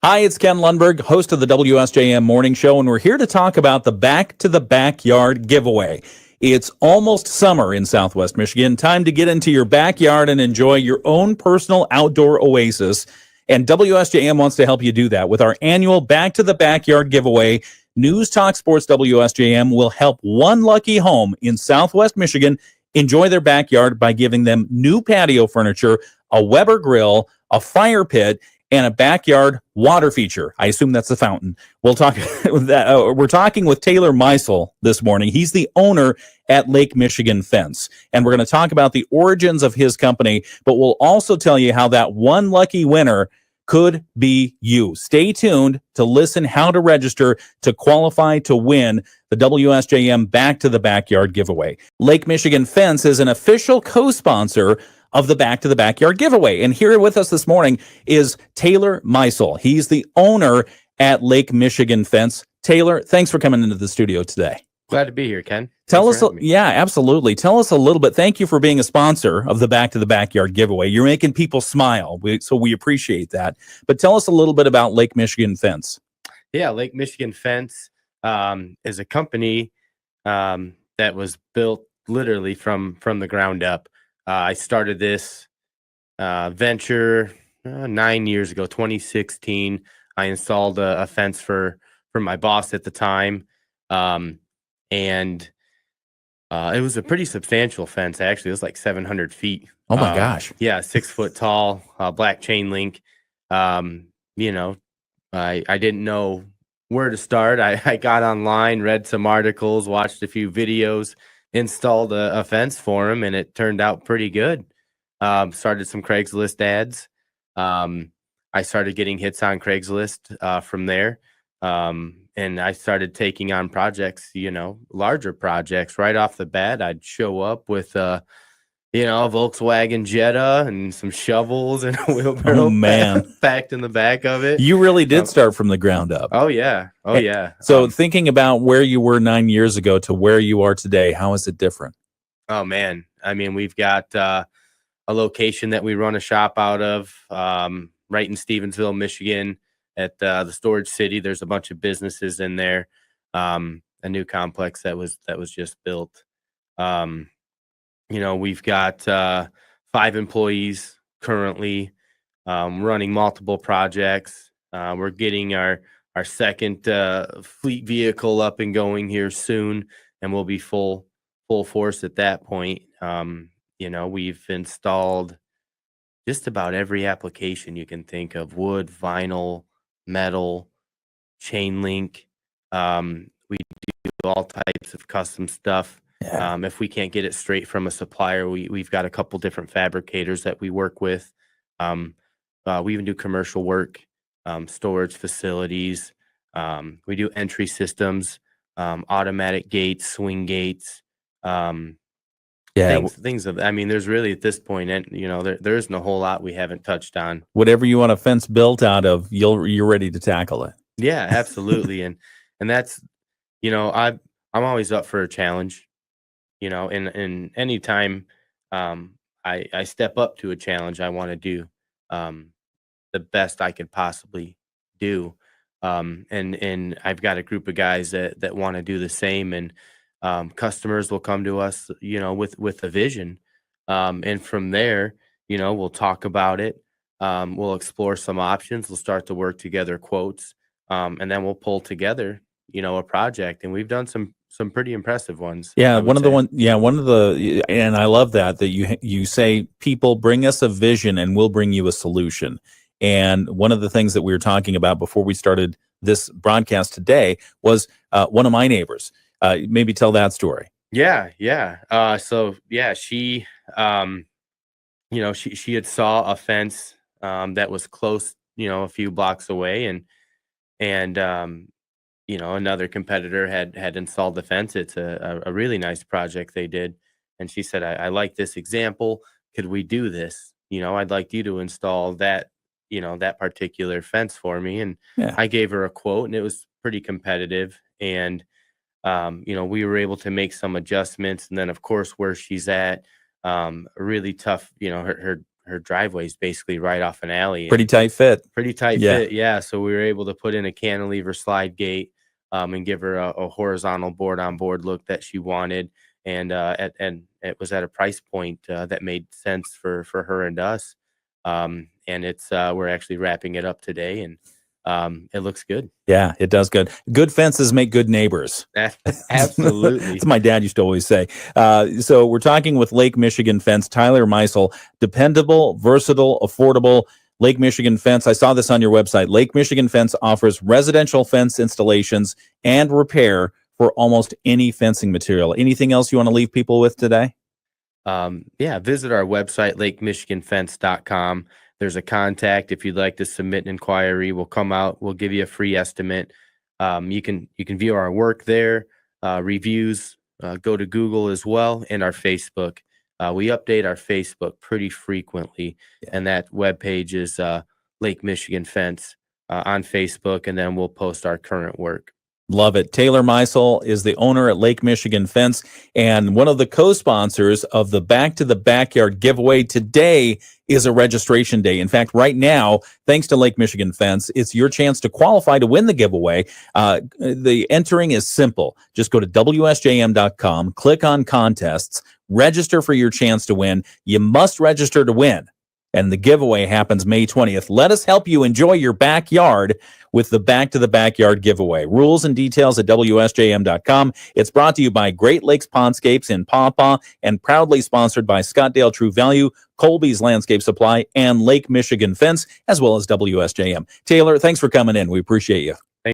Hi, it's Ken Lundberg, host of the WSJM Morning Show, and we're here to talk about the Back to the Backyard giveaway. It's almost summer in Southwest Michigan. Time to get into your backyard and enjoy your own personal outdoor oasis. And WSJM wants to help you do that with our annual Back to the Backyard giveaway. News Talk Sports WSJM will help one lucky home in Southwest Michigan enjoy their backyard by giving them new patio furniture, a Weber grill, a fire pit, and a backyard water feature. I assume that's the fountain. We'll talk. We're talking with Taylor Meisel this morning. He's the owner at Lake Michigan Fence, and we're going to talk about the origins of his company. But we'll also tell you how that one lucky winner could be you. Stay tuned to listen how to register to qualify to win the WSJM Back to the Backyard giveaway. Lake Michigan Fence is an official co-sponsor of the Back to the Backyard giveaway. And here with us this morning is Taylor Meisel. He's the owner at Lake Michigan Fence. Taylor, thanks for coming into the studio today. Glad to be here, Ken. Tell us, yeah, absolutely. Tell us a little bit. Thank you for being a sponsor of the Back to the Backyard giveaway. You're making people smile, so we appreciate that. But tell us a little bit about Lake Michigan Fence. Yeah, Lake Michigan Fence is a company that was built literally from the ground up. I started this venture 9 years ago, 2016. I installed a fence for my boss at the time, and it was a pretty substantial fence. Actually, it was like 700 feet. Oh my gosh! Yeah, 6 foot tall, black chain link. I didn't know where to start. I got online, read some articles, watched a few videos, installed a fence for him, and it turned out pretty good. Started some Craigslist ads. I started getting hits on Craigslist from there. And I started taking on projects, larger projects right off the bat. I'd show up with, a Volkswagen Jetta and some shovels and a wheelbarrow packed in the back of it. You really did start from the ground up. Oh, yeah. Yeah. So thinking about where you were 9 years ago to where you are today, how is it different? Oh, man. I mean, we've got a location that we run a shop out of right in Stevensville, Michigan. At the storage city, there's a bunch of businesses in there. A new complex that was just built. We've got 5 employees currently running multiple projects. We're getting our second fleet vehicle up and going here soon, and we'll be full force at that point. We've installed just about every application you can think of: wood, vinyl, metal, chain link. We do all types of custom stuff. Yeah. If we can't get it straight from a supplier, we've got a couple different fabricators that we work with. We even do commercial work, storage facilities. We do entry systems, automatic gates, swing gates. Things of, there's really at this point, and there isn't a whole lot we haven't touched on. Whatever you want a fence built out of, you're ready to tackle it. Yeah, absolutely. and that's, I'm always up for a challenge, and anytime I step up to a challenge, I want to do the best I could possibly do. And I've got a group of guys that want to do the same, and customers will come to us, with a vision. And from there, we'll talk about it. We'll explore some options. We'll start to work together quotes. And then we'll pull together, a project. And we've done some pretty impressive ones. Yeah. One of the, and I love that you say, people bring us a vision and we'll bring you a solution. And one of the things that we were talking about before we started this broadcast today was one of my neighbors. Maybe tell that story. Yeah. So she, she had saw a fence that was close, a few blocks away, and another competitor had installed the fence. It's a really nice project they did, and she said, I like this example. Could we do this? I'd like you to install that, that particular fence for me. And I gave her a quote, and it was pretty competitive, and we were able to make some adjustments. And then, of course, where she's at, really tough, her her driveway is basically right off an alley. Pretty tight fit. Pretty tight Yeah. fit, yeah. So we were able to put in a cantilever slide gate, and give her a horizontal board-on-board look that she wanted, and it was at a price point that made sense for her and us. And it's we're actually wrapping it up today, and it looks good. Yeah, it does good. Good fences make good neighbors. Absolutely. That's what my dad used to always say. So we're talking with Lake Michigan Fence, Tyler Meisel, dependable, versatile, affordable. Lake Michigan Fence. I saw this on your website. Lake Michigan Fence offers residential fence installations and repair for almost any fencing material. Anything else you want to leave people with today? Yeah, visit our website, lakemichiganfence.com. There's a contact if you'd like to submit an inquiry. We'll come out. We'll give you a free estimate. You can view our work there, reviews. Go to Google as well, and our Facebook. We update our Facebook pretty frequently, and that webpage is Lake Michigan Fence on Facebook, and then we'll post our current work. Love it. Taylor Meisel is the owner at Lake Michigan Fence and one of the co-sponsors of the Back to the Backyard giveaway. Today is a registration day. In fact, right now, thanks to Lake Michigan Fence, it's your chance to qualify to win the giveaway. The entering is simple. Just go to WSJM.com, click on contests, register for your chance to win. You must register to win. And the giveaway happens May 20th. Let us help you enjoy your backyard with the Back to the Backyard giveaway. Rules and details at WSJM.com. It's brought to you by Great Lakes Pondscapes in Paw Paw and proudly sponsored by Scottdale True Value, Colby's Landscape Supply, and Lake Michigan Fence, as well as WSJM. Taylor, thanks for coming in. We appreciate you.